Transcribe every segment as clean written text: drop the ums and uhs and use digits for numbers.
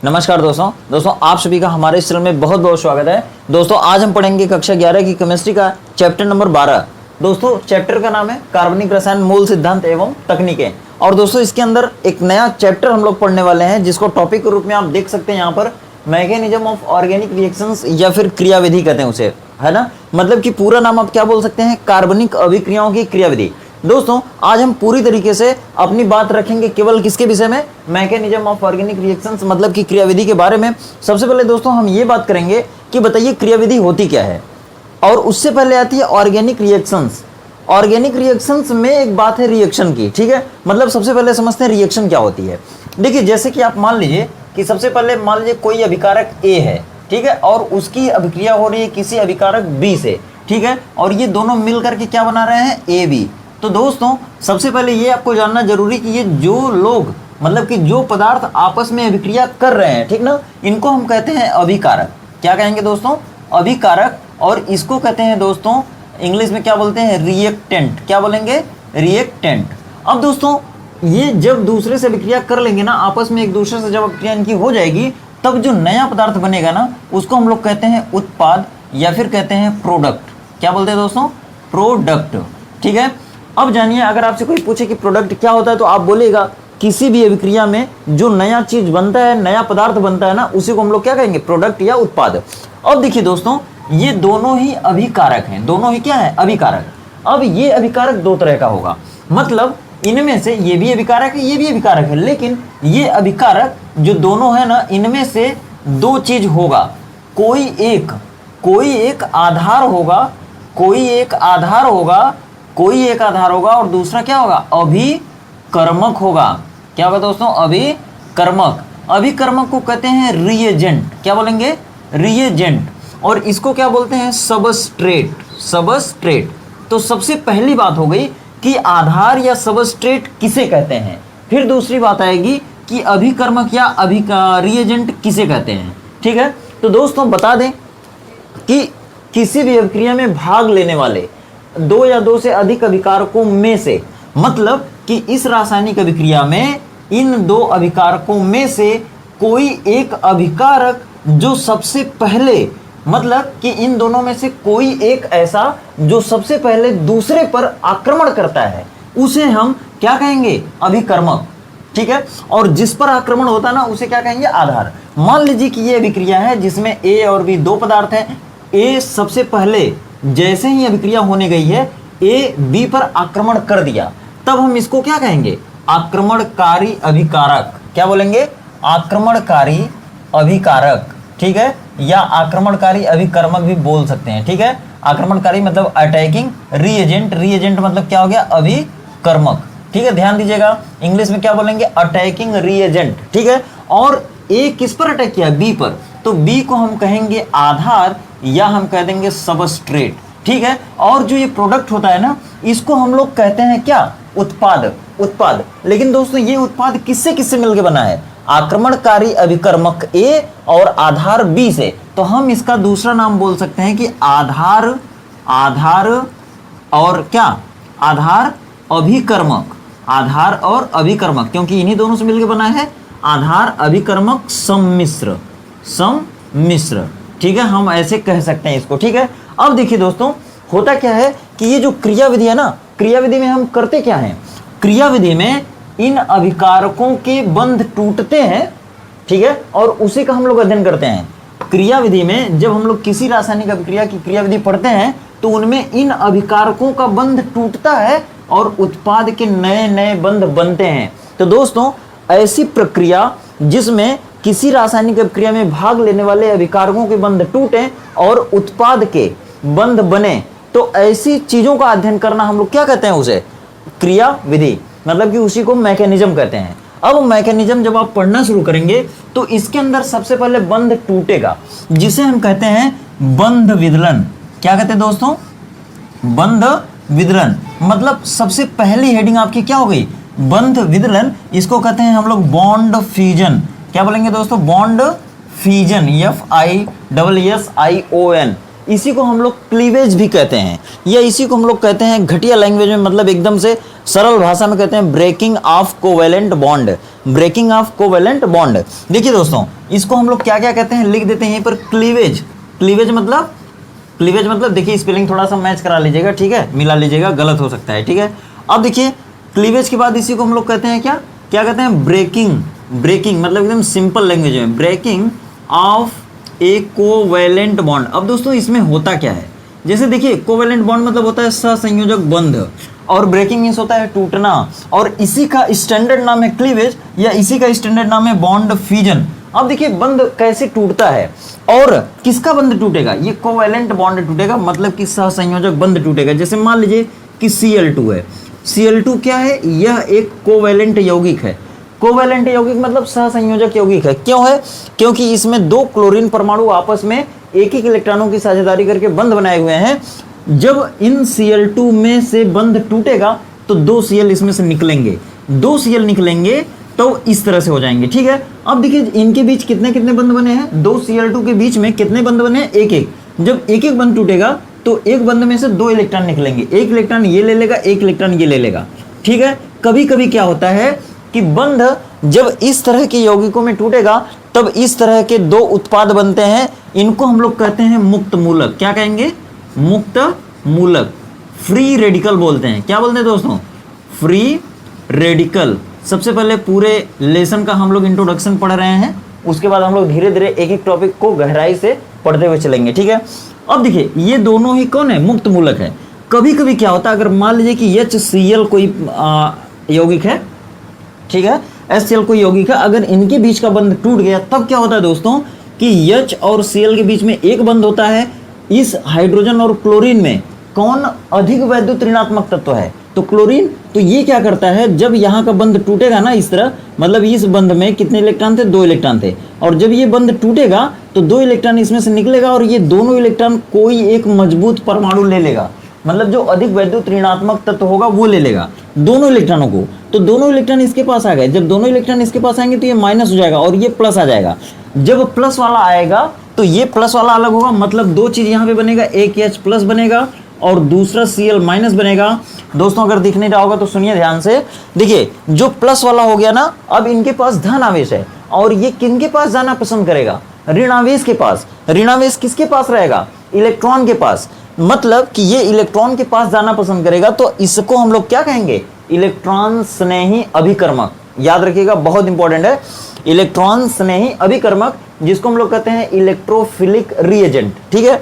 नमस्कार दोस्तों आप सभी का हमारे इस चैनल में बहुत बहुत स्वागत है। दोस्तों आज हम पढ़ेंगे कक्षा 11 की केमिस्ट्री का चैप्टर नंबर 12। दोस्तों चैप्टर का नाम है कार्बनिक रसायन मूल सिद्धांत एवं तकनीकें। और दोस्तों इसके अंदर एक नया चैप्टर हम लोग पढ़ने वाले हैं जिसको टॉपिक के रूप में आप देख सकते हैं यहाँ पर मैकेनिज्म ऑफ ऑर्गेनिक रिएक्शंस या फिर क्रियाविधि कहते हैं उसे, है ना। मतलब कि पूरा नाम आप क्या बोल सकते हैं, कार्बनिक अभिक्रियाओं की क्रियाविधि। दोस्तों आज हम पूरी तरीके से अपनी बात रखेंगे केवल किसके विषय में, मैकेनिज्म ऑफ ऑर्गेनिक रिएक्शंस मतलब कि क्रियाविधि के बारे में। सबसे पहले दोस्तों हम ये बात करेंगे कि बताइए क्रियाविधि होती क्या है, और उससे पहले आती है ऑर्गेनिक रिएक्शंस। ऑर्गेनिक रिएक्शंस में एक बात है रिएक्शन की, ठीक है। मतलब सबसे पहले समझते हैं रिएक्शन क्या होती है। देखिए जैसे कि आप मान लीजिए कि सबसे पहले मान लीजिए कोई अभिकारक ए है, ठीक है, और उसकी अभिक्रिया हो रही है किसी अभिकारक बी से, ठीक है, और ये दोनों मिल करके क्या बना रहे हैं, ए बी। तो दोस्तों सबसे पहले ये आपको जानना जरूरी कि ये जो लोग मतलब कि जो पदार्थ आपस में अभिक्रिया कर रहे हैं, ठीक ना, इनको हम कहते हैं अभिकारक। क्या कहेंगे दोस्तों, अभिकारक। और इसको कहते हैं दोस्तों इंग्लिश में क्या बोलते हैं, रिएक्टेंट। क्या बोलेंगे, रिएक्टेंट। अब दोस्तों ये जब दूसरे से अभिक्रिया कर लेंगे ना, आपस में एक दूसरे से जब अभिक्रिया इनकी हो जाएगी, तब जो नया पदार्थ बनेगा ना उसको हम लोग कहते हैं उत्पाद या फिर कहते हैं प्रोडक्ट। क्या बोलते हैं दोस्तों, प्रोडक्ट, ठीक है। अब जानिए अगर आपसे कोई पूछे कि प्रोडक्ट क्या होता है तो आप बोलेगा किसी भी अभिक्रिया में जो नया चीज बनता है, नया पदार्थ बनता है ना, उसी को हम लोग क्या कहेंगे, प्रोडक्ट या उत्पाद। अब देखिए दोस्तों ये दोनों ही अभिकारक हैं, दोनों ही क्या है, अभिकारक। अब ये अभिकारक दो तरह का होगा, मतलब इनमें से ये भी अभिकारक है, ये भी अभिकारक है, लेकिन ये अभिकारक जो दोनों है ना, इनमें से दो चीज होगा। कोई एक आधार होगा, कोई एक आधार होगा और दूसरा क्या होगा, अभिकर्मक होगा। क्या होगा दोस्तों, अभिकर्मक। अभिकर्मक को कहते हैं रिएजेंट। क्या बोलेंगे, रिएजेंट। और इसको क्या बोलते हैं, सबस्ट्रेट। तो सबसे पहली बात हो गई कि आधार या सबस्ट्रेट किसे कहते हैं। फिर दूसरी बात आएगी कि अभिकर्मक या रिएजेंट किसे कहते हैं, ठीक है। तो दोस्तों बता दें कि किसी भी अभिक्रिया में भाग लेने वाले दो या दो से अधिक अभिकारकों में से, मतलब कि इस रासायनिक अभिक्रिया में इन दो अभिकारकों में से कोई एक अभिकारक जो सबसे पहले, मतलब कि इन दोनों में से कोई एक ऐसा जो सबसे पहले दूसरे पर आक्रमण करता है, उसे हम क्या कहेंगे, अभिकर्मक, ठीक है। और जिस पर आक्रमण होता है ना उसे क्या कहेंगे, आधार। मान लीजिए कि ये अभिक्रिया है जिसमें ए और बी दो पदार्थ हैं। ए सबसे पहले जैसे ही अभिक्रिया होने गई है, ए बी पर आक्रमण कर दिया, तब हम इसको क्या कहेंगे, आक्रमणकारी अभिकारक। क्या बोलेंगे, आक्रमणकारी अभिकारक, ठीक है, या आक्रमणकारी अभिकर्मक भी बोल सकते हैं, ठीक है। आक्रमणकारी मतलब अटैकिंग, रिएजेंट मतलब क्या हो गया, अभिकर्मक, ठीक है। ध्यान दीजिएगा इंग्लिश में क्या बोलेंगे, अटैकिंग रिएजेंट, ठीक है। और ए किस पर अटैक किया, बी पर, तो बी को हम कहेंगे आधार या हम कह देंगे सबस्ट्रेट, ठीक है। और जो ये प्रोडक्ट होता है ना, इसको हम लोग कहते हैं क्या, उत्पाद। लेकिन दोस्तों ये उत्पाद किससे किससे मिलकर बना है, आक्रमणकारी अभिकर्मक ए और आधार बी से। तो हम इसका दूसरा नाम बोल सकते हैं कि आधार और क्या, आधार और अभिकर्मक, क्योंकि इन्हीं दोनों से मिलकर बना है आधार अभिकर्मक सम्मिश्र, ठीक है। हम ऐसे कह सकते हैं इसको, ठीक है। अब देखिए दोस्तों होता क्या है कि ये जो क्रियाविधि है ना, क्रियाविधि में हम करते क्या हैं, क्रियाविधि में इन अभिकारकों के बंध टूटते हैं, ठीक है, और उसी का हम लोग अध्ययन करते हैं। क्रियाविधि में जब हम लोग किसी रासायनिक अभिक्रिया की क्रियाविधि पढ़ते हैं तो उनमें इन अभिकारकों का बंध टूटता है और उत्पाद के नए नए बंध बनते हैं। तो दोस्तों ऐसी प्रक्रिया जिसमें किसी रासायनिक अभिक्रिया में भाग लेने वाले अभिकारकों के बंध टूटे और उत्पाद के बंध बने, तो ऐसी चीजों का अध्ययन करना हम लोग क्या कहते हैं, उसे क्रियाविधि, मतलब कि उसी को मैकेनिज्म कहते हैं। अब मैकेनिज्म जब आप पढ़ना शुरू करेंगे तो इसके अंदर सबसे पहले बंध टूटेगा, जिसे हम कहते हैं बंध विदलन। क्या कहते हैं दोस्तों, बंध विदलन। मतलब सबसे पहली हेडिंग आपकी क्या हो गई, बंध विदलन। इसको कहते हैं हम लोग बॉन्ड फ्यूजन। क्या बोलेंगे दोस्तों, बॉन्ड फ्यूजन, FISSION। इसी को हम लोग क्लीवेज भी कहते हैं, या इसी को हम लोग कहते हैं घटिया लैंग्वेज में, मतलब एकदम से सरल भाषा में कहते हैं breaking of covalent bond. Breaking of covalent bond. देखिए दोस्तों, इसको हम लोग क्या क्या कहते हैं, लिख देते हैं यहीं पर, क्लीवेज। क्लीवेज मतलब देखिए स्पेलिंग थोड़ा सा मैच करा लीजिएगा, ठीक है, मिला लीजिएगा, गलत हो सकता है, ठीक है। अब देखिए क्लीवेज के बाद इसी को हम लोग कहते हैं क्या कहते हैं, ब्रेकिंग मतलब एकदम सिंपल लैंग्वेज में, breaking of a covalent bond. अब दोस्तों इसमें होता क्या है, जैसे देखिए कोवेलेंट बॉन्ड मतलब होता है सहसंयोजक बंध, और ब्रेकिंग मीन्स होता है टूटना, और इसी का स्टैंडर्ड नाम है क्लीवेज, या इसी का स्टैंडर्ड नाम है बॉन्ड फ्यूजन। अब देखिए बंध कैसे टूटता है, और किसका बंध टूटेगा, ये कोवेलेंट बॉन्ड टूटेगा, मतलब कि सहसंयोजक बंध टूटेगा। जैसे मान लीजिए कि Cl2 है, Cl2 क्या है, यह एक कोवेलेंट यौगिक है। कोवेलेंट यौगिक मतलब सहसंयोजक यौगिक है। क्यों है, क्योंकि इसमें दो क्लोरीन परमाणु आपस में एक एक इलेक्ट्रॉनों की साझेदारी करके बंध बनाए हुए हैं। जब इन Cl2 में से बंध टूटेगा तो 2 Cl इसमें से निकलेंगे, 2 Cl निकलेंगे तो इस तरह से हो जाएंगे, ठीक है। अब देखिए इनके बीच कितने कितने बंध बने हैं, 2 Cl2 के बीच में कितने बंध बने हैं, एक एक। जब एक एक बंध टूटेगा तो एक बंध में से 2 इलेक्ट्रॉन निकलेंगे, एक इलेक्ट्रॉन ये ले लेगा, एक इलेक्ट्रॉन ये ले लेगा, ठीक है। कभी कभी क्या होता है कि बंध जब इस तरह के यौगिकों में टूटेगा तब इस तरह के 2 उत्पाद बनते हैं, इनको हम लोग कहते हैं मुक्त मूलक। क्या कहेंगे, मुक्त मूलक, फ्री रेडिकल बोलते हैं। क्या बोलते हैं दोस्तों, फ्री रेडिकल। सबसे पहले पूरे लेसन का हम लोग इंट्रोडक्शन पढ़ रहे हैं, उसके बाद हम लोग धीरे धीरे एक एक टॉपिक को गहराई से पढ़ते हुए चलेंगे, ठीक है। अब देखिए ये दोनों ही कौन है, मुक्त मूलक है। कभी कभी क्या होता है, अगर मान लीजिए कि HCl कोई यौगिक है, ठीक है, HCl कोई यौगिक है, अगर इनके बीच का बंध टूट गया तब क्या होता है दोस्तों कि H और Cl के बीच में एक बंध होता है। इस हाइड्रोजन और क्लोरीन में कौन अधिक वैद्युत ऋणात्मक तत्व है, तो क्लोरीन। तो ये क्या करता है, जब यहाँ का बंध टूटेगा ना इस तरह, मतलब इस बंध में कितने इलेक्ट्रॉन थे, 2 इलेक्ट्रॉन थे, और जब ये बंध टूटेगा तो 2 इलेक्ट्रॉन इसमें से निकलेगा, और ये दोनों इलेक्ट्रॉन कोई एक मजबूत परमाणु ले लेगा, मतलब जो अधिक वैद्युत ऋणात्मक तत्व होगा वो ले लेगा दोनों इलेक्ट्रॉनों को। तो दोनों इलेक्ट्रॉन इसके पास आ गए, जब दोनों इलेक्ट्रॉन इसके पास आएंगे तो ये माइनस हो जाएगा और ये प्लस आ जाएगा। जब प्लस वाला आएगा तो ये प्लस वाला अलग होगा, मतलब 2 चीज यहाँ पे बनेगा, एक H प्लस बनेगा और दूसरा Cl माइनस बनेगा। दोस्तों अगर दिख नहीं रहा होगा तो सुनिए ध्यान से, देखिए जो प्लस वाला हो गया ना, अब इनके पास धन आवेश है, और ये किनके पास जाना पसंद करेगा, ऋण आवेश के पास। ऋण आवेश किसके पास रहेगा, इलेक्ट्रॉन के पास, मतलब कि ये इलेक्ट्रॉन के पास जाना पसंद करेगा। तो इसको हम लोग क्या कहेंगे, इलेक्ट्रॉन स्नेही अभिकर्मक। याद रखिएगा, बहुत इंपॉर्टेंट है, इलेक्ट्रॉन स्नेही अभिकर्मक, जिसको हम लोग कहते हैं इलेक्ट्रोफिलिक रिएजेंट, ठीक है।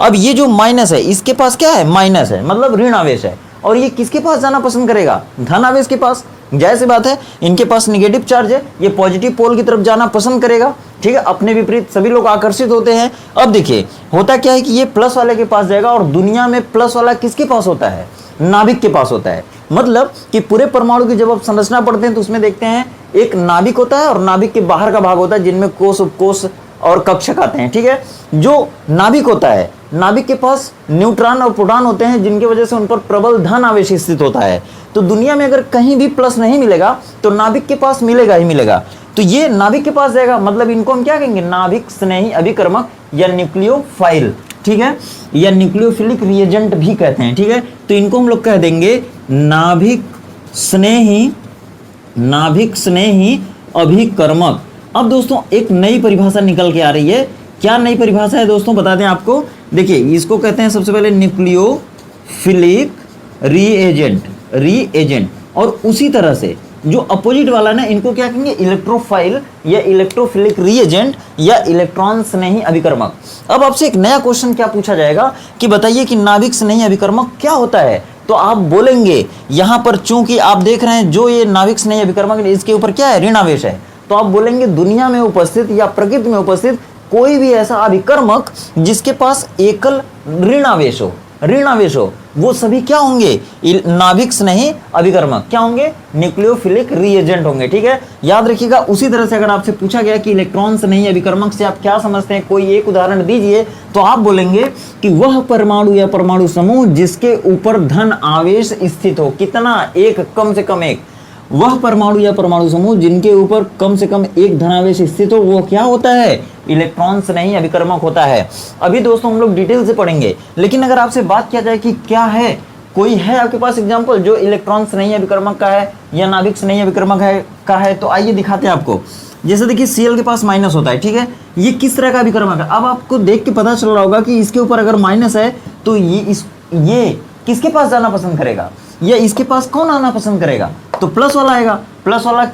अब ये जो माइनस है इसके पास क्या है, माइनस है, मतलब ऋण आवेश है, और ये किसके पास जाना पसंद करेगा, धन आवेश के पास। जाहिर सी बात है, इनके पास नेगेटिव चार्ज है, ये पॉजिटिव पोल की तरफ जाना पसंद करेगा, ठीक है। अपने विपरीत सभी लोग आकर्षित होते हैं। अब देखिए होता क्या है कि ये प्लस वाले के पास जाएगा, और दुनिया में प्लस वाला किसके पास होता है, नाभिक के पास होता है। मतलब कि पूरे परमाणु की जब आप संरचना पढ़ते हैं तो उसमें देखते हैं एक नाभिक होता है और नाभिक के बाहर का भाग होता है, जिनमें कोष उपकोष और कक्षक आते हैं, ठीक है। जो नाभिक होता है, नाभिक के पास न्यूट्रॉन और प्रोटॉन होते हैं, जिनकी वजह से उन पर प्रबल धन आवेश स्थित होता है। तो दुनिया में अगर कहीं भी प्लस नहीं मिलेगा तो नाभिक के पास मिलेगा ही मिलेगा। तो ये नाभिक के पास जाएगा, मतलब इनको हम क्या कहेंगे, नाभिक स्नेही अभिकर्मक या न्यूक्लियोफाइल, ठीक है, या न्यूक्लियोफिलिक रिएजेंट भी कहते हैं, ठीक है। तो इनको हम लोग कह देंगे नाभिक स्नेही अभिकर्मक। अब दोस्तों एक नई परिभाषा निकल के आ रही है। क्या नई परिभाषा है दोस्तों, बता दें आपको। देखिए इसको कहते हैं सबसे पहले न्यूक्लियोफिलिक रीएजेंट, और उसी तरह से जो अपोजिट वाला ना, इनको क्या कहेंगे, इलेक्ट्रोफाइल या इलेक्ट्रोफिलिक रिएजेंट या इलेक्ट्रॉन स्नेही अभिकर्मक। अब आपसे एक नया क्वेश्चन क्या पूछा जाएगा कि बताइए कि नाभिक स्नेही अभिकर्मक क्या होता है। तो आप बोलेंगे यहां पर, चूंकि आप देख रहे हैं जो ये नाभिक स्नेही अभिकर्मक, इसके ऊपर क्या है, ऋण आवेश है। तो आप बोलेंगे दुनिया में उपस्थित या प्रकृति में उपस्थित कोई भी ऐसा अभिकर्मक जिसके पास एकल ऋण आवेश हो, वो सभी क्या होंगे, नाभिक स्नेही अभिकर्मक। क्या होंगे, न्यूक्लियोफिलिक रिएजेंट होंगे, ठीक है। याद रखिएगा। उसी तरह से अगर आपसे पूछा गया कि इलेक्ट्रॉन स्नेही अभिकर्मक से आप क्या समझते हैं, कोई एक उदाहरण दीजिए, तो आप बोलेंगे कि वह परमाणु या परमाणु समूह जिसके ऊपर धन आवेश स्थित हो। कितना, एक, कम से कम एक। वह परमाणु या परमाणु समूह जिनके ऊपर कम से कम एक धनावेश स्थित हो, वो क्या होता है, इलेक्ट्रॉन स्नेही अभिकर्मक होता है। अभी दोस्तों हम लोग डिटेल से पढ़ेंगे, लेकिन अगर आपसे बात किया जाए कि क्या है, कोई है आपके पास एग्जाम्पल जो इलेक्ट्रॉन स्नेही अभिकर्मक का है या नाभिक स्नेही अभिकर्मक का है, तो आइए दिखाते हैं आपको। जैसे देखिए Cl के पास माइनस होता है, ठीक है, ये किस तरह का अभिकर्मक है। अब आपको देख के पता चल रहा होगा कि इसके ऊपर अगर माइनस है तो ये किसके पास जाना पसंद करेगा, या इसके पास कौन आना पसंद करेगा, तो प्लस वाला आएगा। प्लस वाला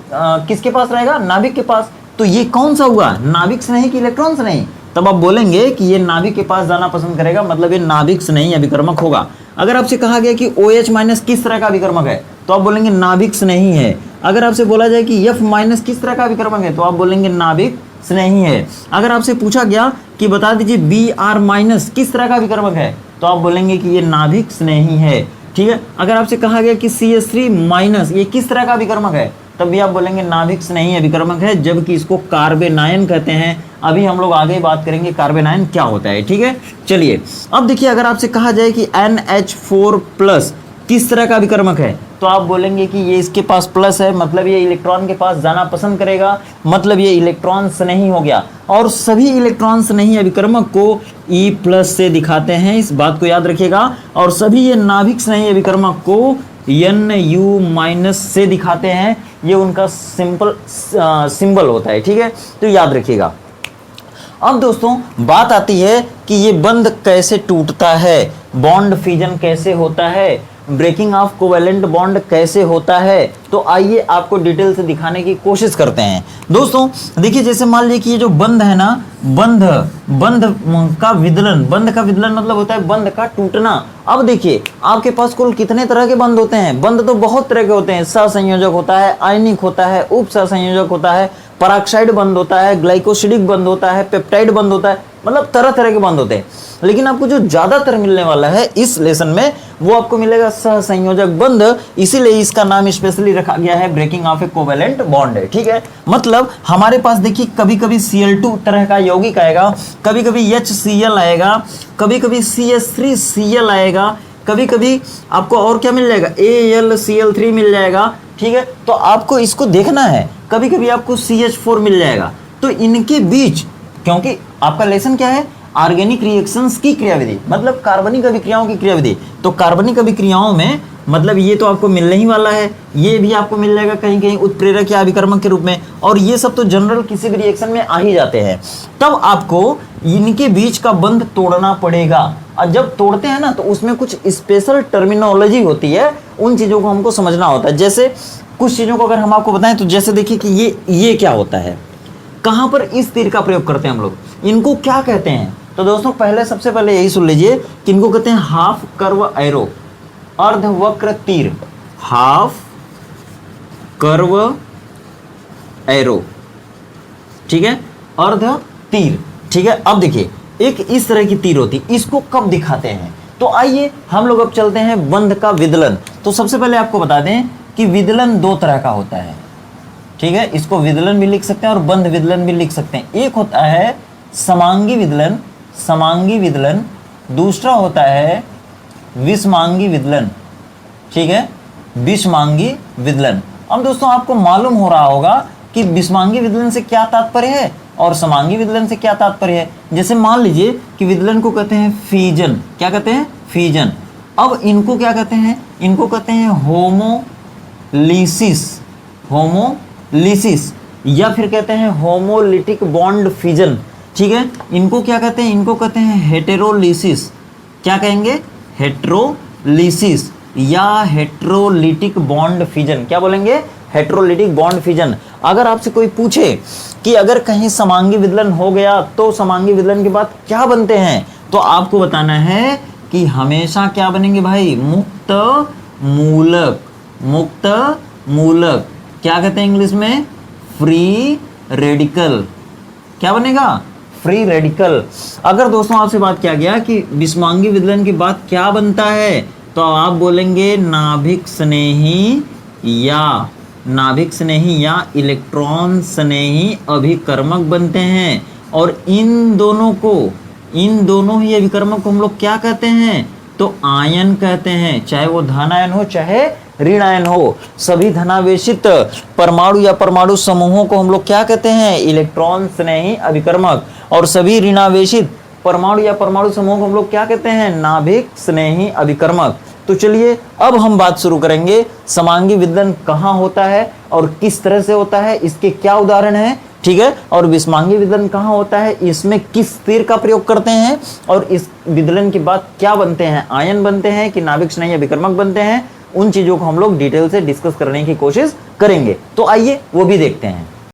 किसके पास रहेगा, नाभिक के पास। तो ये कौन सा हुआ, नाभिक स्नेही कि इलेक्ट्रॉन स्नेही। तब आप बोलेंगे कि ये नाभिक के पास जाना पसंद करेगा, मतलब ये नाभिक स्नेही अभिकर्मक होगा। अगर आपसे कहा गया कि OH माइनस किस तरह का अभिकर्मक है, तो आप बोलेंगे नाभिक स्नेही है। अगर आपसे बोला जाए कि F माइनस किस तरह का अभिकर्मक है, तो आप बोलेंगे नाभिक स्नेही है। अगर आपसे पूछा गया कि बता दीजिए Br माइनस किस तरह का अभिकर्मक है, तो आप बोलेंगे कि ये नाभिक स्नेही है, ठीक है। अगर आपसे कहा गया कि CH3 माइनस ये किस तरह का अभिकर्मक है, तब भी आप बोलेंगे नाभिक स्नेही अभिकर्मक है, जबकि इसको कार्बेनायन कहते हैं। अभी हम लोग आगे बात करेंगे कार्बेनायन क्या होता है, ठीक है। चलिए अब देखिए, अगर आपसे कहा जाए कि NH4 प्लस किस तरह का अभिकर्मक है, तो आप बोलेंगे कि ये इसके पास प्लस है, मतलब ये इलेक्ट्रॉन के पास जाना पसंद करेगा, मतलब ये इलेक्ट्रॉन स्नेही हो गया। और सभी इलेक्ट्रॉन स्नेही अभिकर्मक को E प्लस से दिखाते हैं, इस बात को याद रखिएगा। और सभी ये नाभिक स्नेही अभिकर्मक को NU माइनस से दिखाते हैं, ये उनका सिंबल होता है, ठीक है, तो याद रखिएगा। अब दोस्तों बात आती है कि ये बंध कैसे टूटता है, बॉन्ड फिजन कैसे होता है, ब्रेकिंग ऑफ कोवेलेंट बॉन्ड कैसे होता है। तो आइए आपको डिटेल से दिखाने की कोशिश करते हैं। दोस्तों देखिए, जैसे मान लीजिए कि ये जो बंध है ना, बंध का विदलन मतलब होता है बंध का टूटना। अब देखिए आपके पास कुल कितने तरह के बंध होते हैं, बंध तो बहुत तरह के होते हैं। सहसंयोजक होता है, आयनिक होता है, उप सहसंयोजक होता है, पराक्साइड बंध होता है, ग्लाइकोसिडिक बंध होता है, पेप्टाइड बंध होता है, मतलब तरह तरह के बंध होते हैं। लेकिन आपको जो ज्यादातर मिलने वाला है इस लेसन में, वो आपको मिलेगा सहसंयोजक बंध। इसीलिए इसका नाम स्पेशली रखा गया है breaking of a covalent bond है, ठीक है। मतलब हमारे पास देखिए कभी कभी Cl2 तरह का यौगिक आएगा, कभी कभी HCl आएगा, कभी कभी CH3Cl आएगा, कभी कभी आपको और क्या मिल जाएगा, AlCl3 मिल जाएगा, ठीक है। तो आपको इसको देखना है, कभी कभी आपको CH4 मिल जाएगा। तो इनके बीच, क्योंकि आपका लेसन क्या है, ऑर्गेनिक रिएक्शंस की क्रियाविधि, मतलब कार्बनिक अभिक्रियाओं की क्रियाविधि। तो कार्बनिक अभिक्रियाओं में मतलब ये तो आपको मिलने ही वाला है, ये भी आपको मिल जाएगा कहीं कहीं उत्प्रेरक या अभिकर्मक के रूप में, और ये सब तो जनरल किसी भी रिएक्शन में आ ही जाते हैं। तब आपको इनके बीच का बंध तोड़ना पड़ेगा, और जब तोड़ते हैं ना तो उसमें कुछ स्पेशल टर्मिनोलॉजी होती है, उन चीज़ों को हमको समझना होता है। जैसे कुछ चीज़ों को अगर हम आपको बताएं, तो जैसे देखिए कि ये क्या होता है, कहाँ पर इस तीर का प्रयोग करते हैं हम लोग, इनको क्या कहते हैं। तो दोस्तों सबसे पहले यही सुन लीजिए कि इनको कहते हैं हाफ कर्व एरो, अर्धवक्र तीर, हाफ कर्व एरो, ठीक है, अर्ध तीर, ठीक है। अब देखिए एक इस तरह की तीर होती है, इसको कब दिखाते हैं, तो आइए हम लोग अब चलते हैं बंध का विदलन। तो सबसे पहले आपको बता दें कि विदलन दो तरह का होता है, ठीक है, इसको विदलन भी लिख सकते हैं और बंध विदलन भी लिख सकते हैं। एक होता है समांगी विदलन, दूसरा होता है विषमांगी विदलन, ठीक है, विषमांगी विदलन। अब दोस्तों आपको मालूम हो रहा होगा कि विषमांगी विदलन से क्या तात्पर्य है और समांगी विदलन से क्या तात्पर्य है। जैसे मान लीजिए कि विदलन को कहते हैं फीजन, क्या कहते हैं, फीजन। अब इनको क्या कहते हैं, इनको कहते हैं होमोलिसिस, या फिर कहते हैं होमोलिटिक बॉन्ड फिजन, ठीक है। इनको क्या कहते हैं, इनको कहते हैं हेटेरोलिसिस, क्या कहेंगे, हेटेरोलिसिस या हेटेरोलिटिक बॉन्ड फिजन, क्या बोलेंगे, हेटेरोलिटिक बॉन्ड फिजन। अगर आपसे कोई पूछे कि अगर कहीं समांगी विदलन हो गया तो समांगी विदलन के बाद क्या बनते हैं, तो आपको बताना है कि हमेशा क्या बनेंगे भाई, मुक्त मूलक, क्या कहते हैं इंग्लिश में, फ्री रेडिकल, क्या बनेगा, फ्री रेडिकल। अगर दोस्तों आपसे बात किया गया कि विषमांगी विदलन के बाद क्या बनता है, तो आप बोलेंगे नाभिक स्नेही या इलेक्ट्रॉन स्नेही अभिकर्मक बनते हैं। और इन दोनों ही अभिकर्मक को हम लोग क्या कहते हैं, तो आयन कहते हैं, चाहे वो धन आयन हो चाहे ऋण आयन हो। सभी धनावेशित परमाणु या परमाणु समूहों को हम लोग क्या कहते हैं, इलेक्ट्रॉन स्नेही अभिकर्मक। और सभी ऋणावेशित परमाणु या परमाणु समूहों को हम लोग क्या कहते हैं, नाभिक स्नेही अभिकर्मक। तो चलिए अब हम बात शुरू करेंगे समांगी विदलन कहाँ होता है और किस तरह से होता है, इसके क्या उदाहरण है, ठीक है। और विषमांगी विदलन कहाँ होता है, इसमें किस तीर का प्रयोग करते हैं, और इस विदलन के बाद क्या बनते हैं, आयन बनते हैं कि नाभिक स्नेही अभिकर्मक बनते हैं। उन चीजों को हम लोग डिटेल से डिस्कस करने की कोशिश करेंगे। तो आइए वो भी देखते हैं।